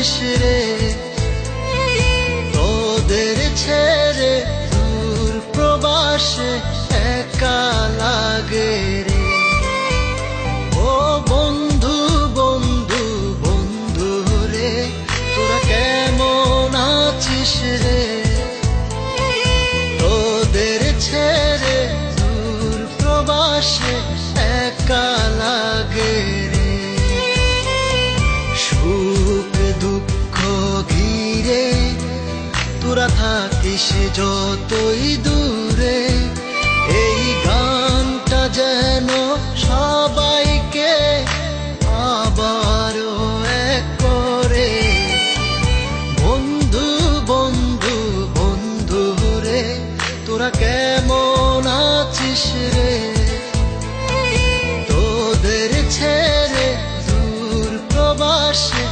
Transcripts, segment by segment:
আছিস রে, তোদের ছেড়ে দূর প্রবাসে একা লাগে রে। ও বন্ধু বন্ধু বন্ধু রে, তোরা কেমন আছিস রে, তোদের ছেড়ে দূর প্রবাসে একা লাগে রে। সুখ দুঃখ ঘিরে তোরা থাকিস যতই দূরে, এই গানটা যেন সবাইকে আবারও এক করে। বন্ধু বন্ধু বন্ধু রে, তোরা কেমন আছিস রে, তোদের ছেড়ে দূর প্রবাসে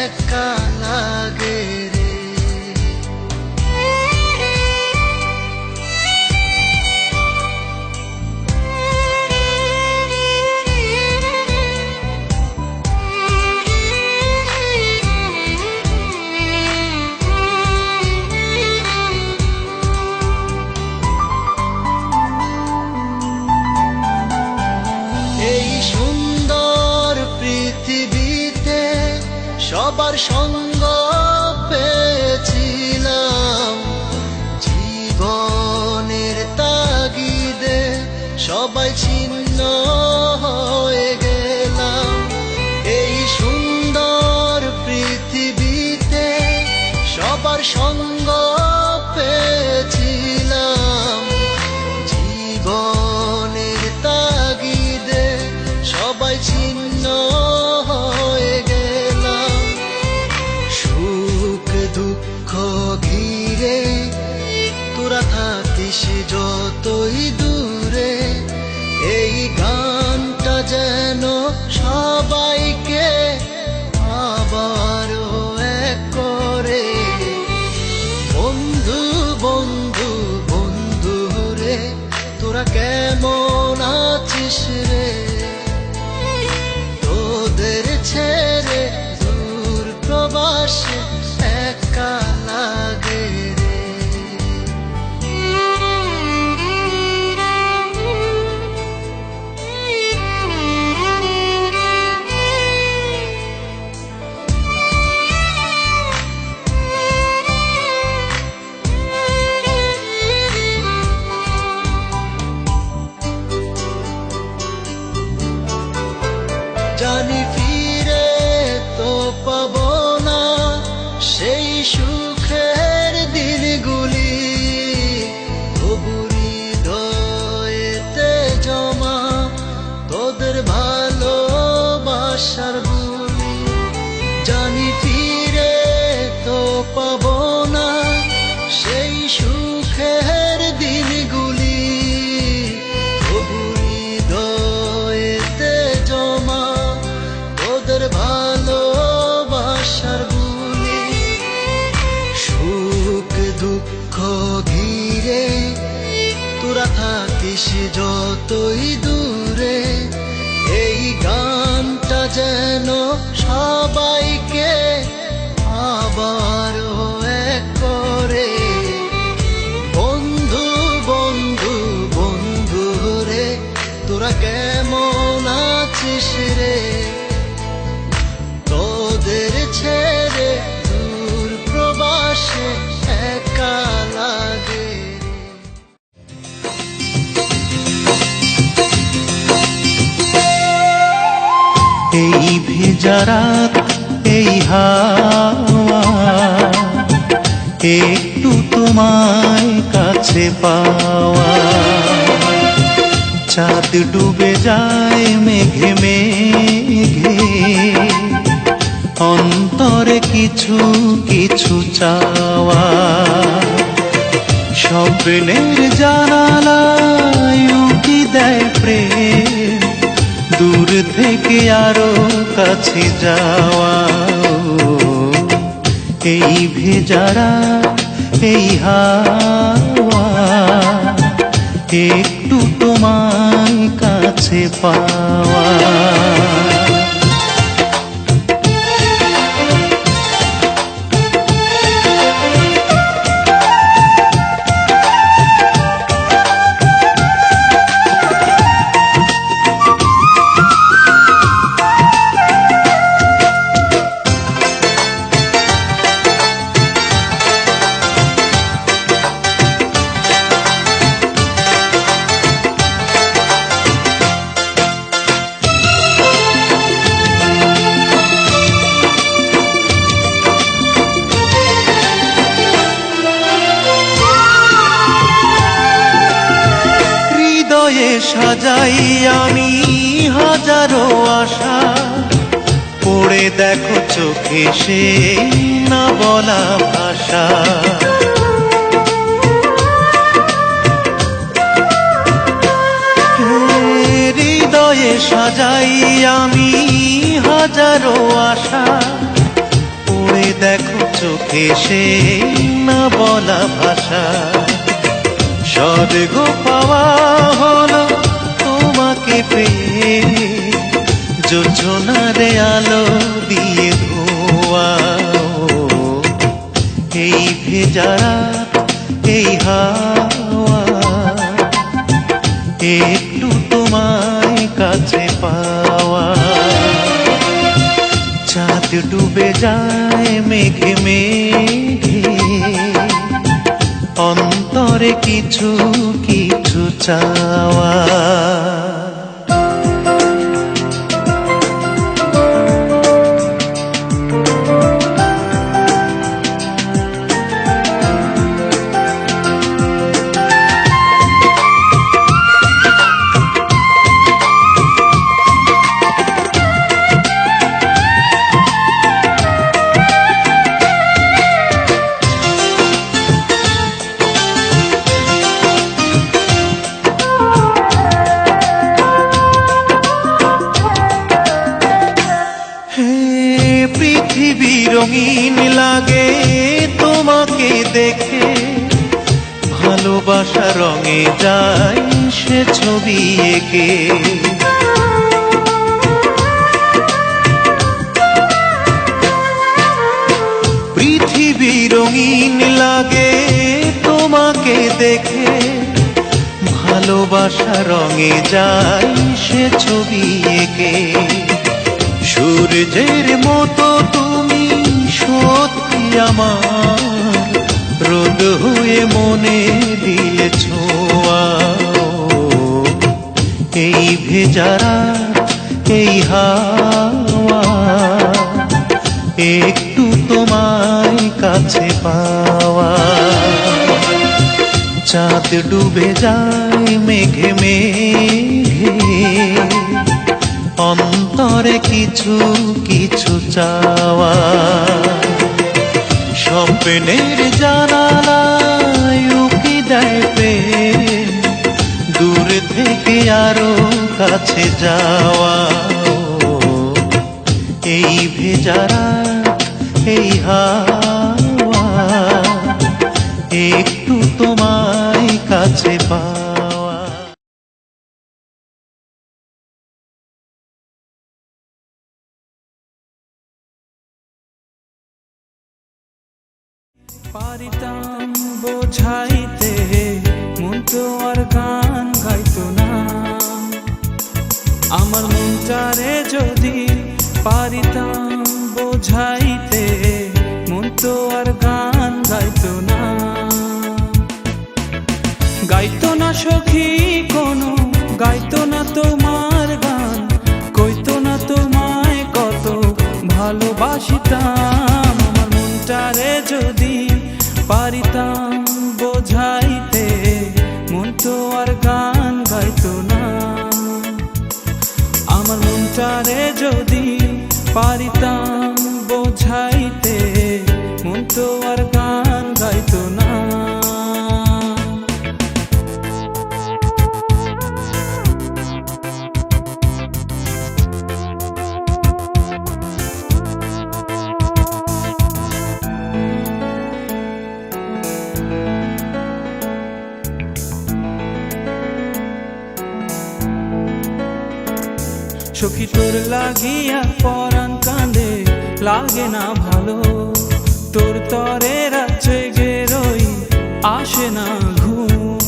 একা লাগে রে। এই সুন্দর পৃথিবীতে সবার সঙ্গ পেয়েছিলাম, জীবনের তাগিদে সবাই ছিন্ন হয়ে গেলাম। এই সুন্দর পৃথিবীতে সবার সঙ্গ পেয়েছিলাম, জীবনের তাগিদে সবাই ছিন্ন হয়ে গেলাম। সুখ দুঃখ ঘিরে তোরা থাকিস যতই দূরে, এই গানটা যেন সবাইকে আবারও এক করে। বন্ধু বন্ধু বন্ধু রে, তোরা কেমন আছিস রে, তোদের ছেড়ে দূর প্রবাসে একা লাগে রে। জানি ফিরে তো পাবো না সেই সুখের দিনগুলি, তবু হৃদয়েতে জমা তোদের ভালোবাসার বুলি। জানি ফিরে তো পাবো না সেই সুখের দিনগুলি, তবু হৃদয়েতে জমা তোদের ভালোবাসার বুলি। সুখ দুঃখ ঘিরে তোরা থাকিস যতই দূরে, এই গানটা যেন সবাইকে আবারও এক করে। বন্ধু বন্ধু বন্ধু রে, তোরা কেমন আছিস রে, তোদের ছেড়ে দূর প্রবাসে একা লাগে রে। এই ভেজা রাত এই হাওয়া, একটু তোমায় কাছে পাওয়া। চাঁদ ডুবে যায় মেঘে মেঘে, অন্তরে কিছু কিছু চাওয়া। স্বপ্নের জানালায় উকি দেয় প্রেম, দূর থেকে আরো কাছে যাওয়া। এই ভেজা রাত এই হাওয়া, একটু তোমায় কাছে পাওয়া। সাজাই আমি হাজারো আশা, পড়ে দেখো চোখে সে না বলা ভাষা। হৃদয়ে সাজাই আমি হাজারো আশা, পড়ে দেখো চোখে সে না বলা ভাষা। স্বর্গ পাওয়া হলো তোমাকে পেয়ে, যোজনারে আলো দিয়ে ধোয়া। এই ভেজা রাত, এই হাওয়া, একটু তোমায় কাছে পাওয়া। চাঁদ ডুবে যায় মেঘে মেঘে, অন্তরে কিছু কিছু চাওয়া। পৃথিবী রঙিন লাগে তোমাকে দেখে, ভালোবাসা রঙে যায় সে ছবি এঁকে। পৃথিবী রঙিন লাগে তোমাকে দেখে, ভালোবাসা রঙে যায় সে ছবি এঁকে। সূর্যের মতো তুমি সত্যি আমার, রোদ হয়ে মনে দিলে ছোঁয়া। এই ভেজা রাত, এই হাওয়া, একটু তোমায় কাছে পাওয়া। চাঁদ ডুবে যায় মেঘে মেঘে, অন্তরে কিছু কিছু চাওয়া। স্বপ্নের জানালায় উকি দেয় প্রেম, দূর থেকে আরো কাছে যাওয়া। এই ভেজা রাত, এই হাওয়া, একটু তোমায় কাছে পাওয়া। পারিতাম বোঝাইতে মন তো আর গান গাইতো না, আমার মনটারে যদি পারিতাম বোঝাইতে মন তো আর গান গাইতো না। গাইতো না সখী কোনো, গাইতো না তোমার গান, কইতো না তোমায় কত ভালোবাসিতাম। আমার মনটারে যদি পারিতাম বোঝাইতে মন তো আর গান গাইতো না। আমার মনটারে যদি পারিতাম বোঝাইতে মন তো আর গান গাইতো না। সখী তোর লাগিয়া পরাণ কাঁদে, লাগে না ভালো, তোর তরে রাজ্যে গেরই আসে না ঘুম।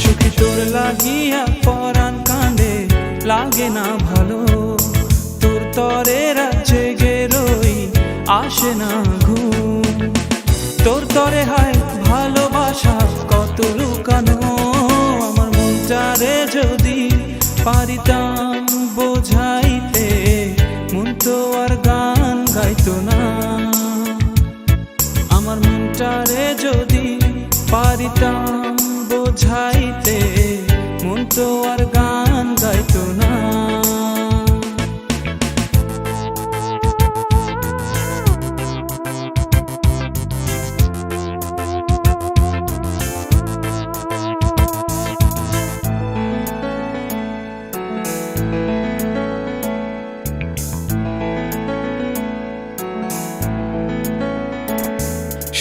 সখী তোর লাগিয়া পরাণ কাঁদে, লাগে না ভালো, তোর তরে রাজ্যে গেরই আসে না ঘুম। তোর তরে হয় ভালোবাসা কত লুকানো, আমার মনটারে যদি পারিতাম বোঝাইতে মন তো আর গান গাইতো না। আমার মনটারে যদি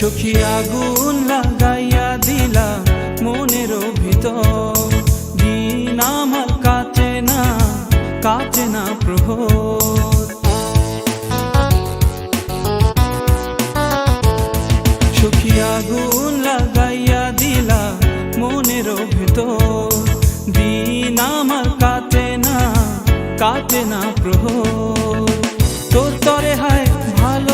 সখী আগুন লাগাইয়া দিলা মনের ভিতর, দিন আমার কাটে না প্রহর। সখী আগুন লাগাইয়া দিলা মনের ভিতর, দিন আমার কাটে না প্রহর। তোর তরে হায় ভালো